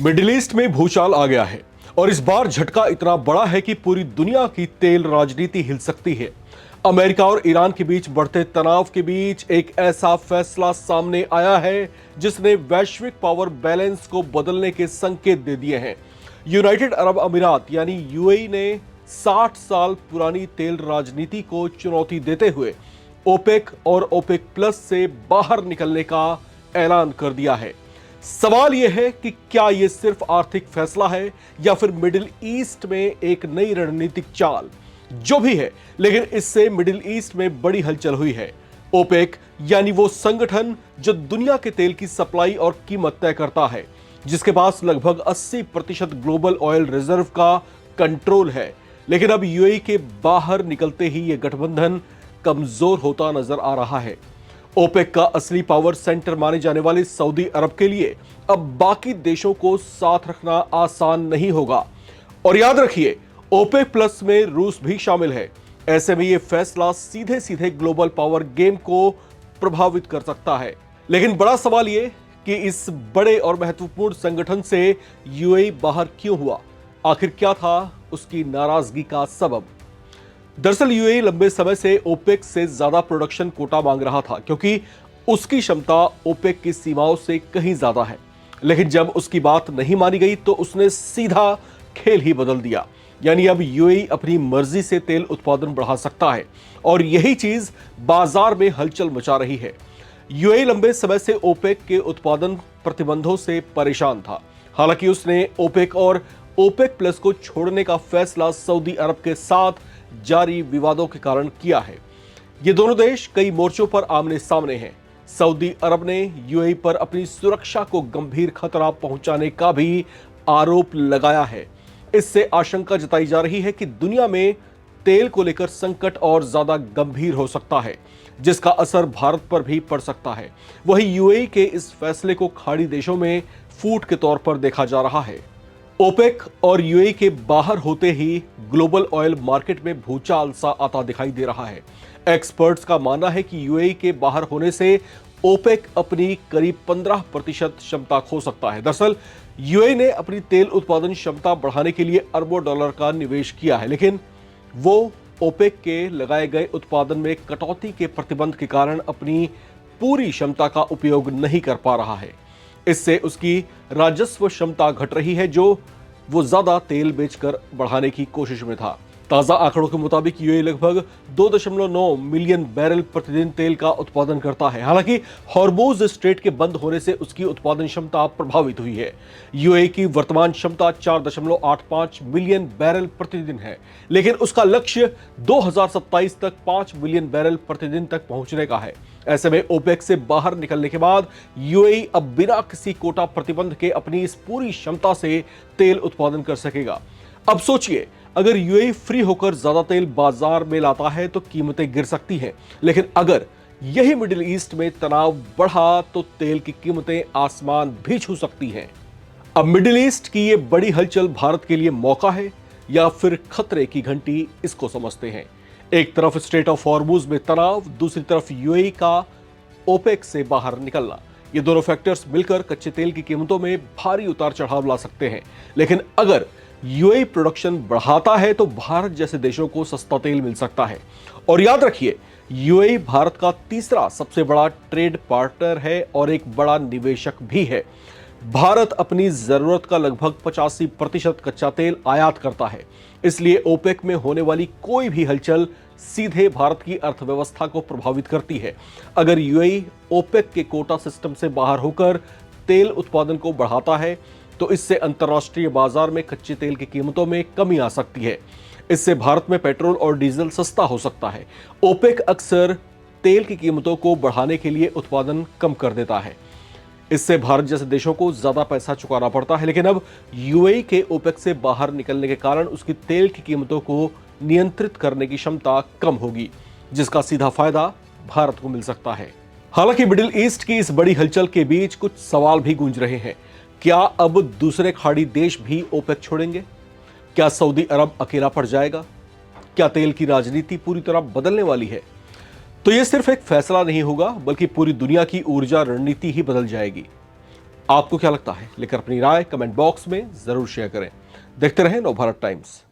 Middle east में भूचाल आ गया है और इस बार झटका इतना बड़ा है कि पूरी दुनिया की तेल राजनीति हिल सकती है। अमेरिका और ईरान के बीच बढ़ते तनाव के बीच एक ऐसा फैसला सामने आया है जिसने वैश्विक पावर बैलेंस को बदलने के संकेत दे दिए हैं। यूनाइटेड अरब अमीरात यानी यूएई ने 60 साल पुरानी तेल राजनीति को चुनौती देते हुए ओपेक और ओपेक प्लस से बाहर निकलने का ऐलान कर दिया है। सवाल यह है कि क्या यह सिर्फ आर्थिक फैसला है या फिर मिडिल ईस्ट में एक नई रणनीतिक चाल। जो भी है, लेकिन इससे मिडिल ईस्ट में बड़ी हलचल हुई है। ओपेक यानी वो संगठन जो दुनिया के तेल की सप्लाई और कीमत तय करता है, जिसके पास लगभग 80% ग्लोबल ऑयल रिजर्व का कंट्रोल है। लेकिन अब यूएई के बाहर निकलते ही यह गठबंधन कमजोर होता नजर आ रहा है। ओपेक का असली पावर सेंटर माने जाने वाले सऊदी अरब के लिए अब बाकी देशों को साथ रखना आसान नहीं होगा। और याद रखिए, ओपेक प्लस में रूस भी शामिल है। ऐसे में यह फैसला सीधे सीधे ग्लोबल पावर गेम को प्रभावित कर सकता है। लेकिन बड़ा सवाल यह कि इस बड़े और महत्वपूर्ण संगठन से यूएई बाहर क्यों हुआ? आखिर क्या था उसकी नाराजगी का सबब? दरअसल यूएई लंबे समय से ओपेक से ज्यादा प्रोडक्शन कोटा मांग रहा था, क्योंकि उसकी क्षमता ओपेक की सीमाओं से कहीं ज्यादा है। लेकिन जब उसकी बात नहीं मानी गई तो उसने सीधा खेल ही बदल दिया। यानी अब यूएई अपनी मर्जी से तेल उत्पादन बढ़ा सकता है और यही चीज बाजार में हलचल मचा रही है। यूएई लंबे समय से ओपेक के उत्पादन प्रतिबंधों से परेशान था। हालांकि उसने ओपेक और ओपेक प्लस को छोड़ने का फैसला सऊदी अरब के साथ जारी विवादों के कारण किया है। ये दोनों देश कई मोर्चों पर आमने सामने हैं। सऊदी अरब ने यूएई पर अपनी सुरक्षा को गंभीर खतरा पहुंचाने का भी आरोप लगाया है। इससे आशंका जताई जा रही है कि दुनिया में तेल को लेकर संकट और ज्यादा गंभीर हो सकता है, जिसका असर भारत पर भी पड़ सकता है। वहीं यूएई के इस फैसले को खाड़ी देशों में फूट के तौर पर देखा जा रहा है। ओपेक और यूएई के बाहर होते ही ग्लोबल ऑयल मार्केट में भूचाल सा आता दिखाई दे रहा है। एक्सपर्ट्स का मानना है कि यूएई के बाहर होने से ओपेक अपनी करीब 15% क्षमता खो सकता है। दरअसल यूएई ने अपनी तेल उत्पादन क्षमता बढ़ाने के लिए अरबों डॉलर का निवेश किया है, लेकिन वो ओपेक के लगाए गए उत्पादन में कटौती के प्रतिबंध के कारण अपनी पूरी क्षमता का उपयोग नहीं कर पा रहा है। इससे उसकी राजस्व क्षमता घट रही है, जो वो ज्यादा तेल बेचकर बढ़ाने की कोशिश में था। ताजा आंकड़ों के मुताबिक यूएई लगभग 2.9 मिलियन बैरल प्रतिदिन तेल का उत्पादन करता है। हालांकि हॉर्मुज स्ट्रेट के बंद होने से उसकी उत्पादन क्षमता प्रभावित हुई है। यूएई की वर्तमान क्षमता 4.85 मिलियन बैरल प्रतिदिन है, लेकिन उसका लक्ष्य 2027 तक 5 मिलियन बैरल प्रतिदिन तक पहुंचने का है। ऐसे में ओपेक से बाहर निकलने के बाद यूएई अब बिना किसी कोटा प्रतिबंध के अपनी इस पूरी क्षमता से तेल उत्पादन कर सकेगा। अब सोचिए, अगर यूएई फ्री होकर ज्यादा तेल बाजार में लाता है तो कीमतें गिर सकती हैं, लेकिन अगर यही मिडिल ईस्ट में तनाव बढ़ा तो तेल की कीमतें आसमान भी छू सकती हैं। अब मिडिल ईस्ट की ये बड़ी हलचल भारत के लिए मौका है या फिर खतरे की घंटी, इसको समझते हैं। एक तरफ स्ट्रेट ऑफ हॉर्मुज में तनाव, दूसरी तरफ यूएई का ओपेक से बाहर निकलना। ये दोनों फैक्टर्स मिलकर कच्चे तेल की कीमतों में भारी उतार चढ़ाव ला सकते हैं। लेकिन अगर यूएई प्रोडक्शन बढ़ाता है तो भारत जैसे देशों को सस्ता तेल मिल सकता है। और याद रखिए, यूएई भारत का तीसरा सबसे बड़ा ट्रेड पार्टनर है और एक बड़ा निवेशक भी है। भारत अपनी जरूरत का लगभग 85% कच्चा तेल आयात करता है। इसलिए ओपेक में होने वाली कोई भी हलचल सीधे भारत की अर्थव्यवस्था को प्रभावित करती है। अगर यूएई ओपेक के कोटा सिस्टम से बाहर होकर तेल उत्पादन को बढ़ाता है तो इससे अंतर्राष्ट्रीय बाजार में कच्चे तेल की कीमतों में कमी आ सकती है। इससे भारत में पेट्रोल और डीजल सस्ता हो सकता है। ओपेक अक्सर तेल की कीमतों को बढ़ाने के लिए उत्पादन कम कर देता है। इससे भारत जैसे देशों को ज्यादा पैसा चुकाना पड़ता है। लेकिन अब यूएई के ओपेक से बाहर निकलने के कारण उसकी तेल की कीमतों को नियंत्रित करने की क्षमता कम होगी, जिसका सीधा फायदा भारत को मिल सकता है। हालांकि मिडिल ईस्ट की इस बड़ी हलचल के बीच कुछ सवाल भी गूंज रहे हैं। क्या अब दूसरे खाड़ी देश भी ओपेक छोड़ेंगे? क्या सऊदी अरब अकेला पड़ जाएगा? क्या तेल की राजनीति पूरी तरह बदलने वाली है? तो यह सिर्फ एक फैसला नहीं होगा, बल्कि पूरी दुनिया की ऊर्जा रणनीति ही बदल जाएगी। आपको क्या लगता है, लेकर अपनी राय कमेंट बॉक्स में जरूर शेयर करें। देखते रहें नवभारत टाइम्स।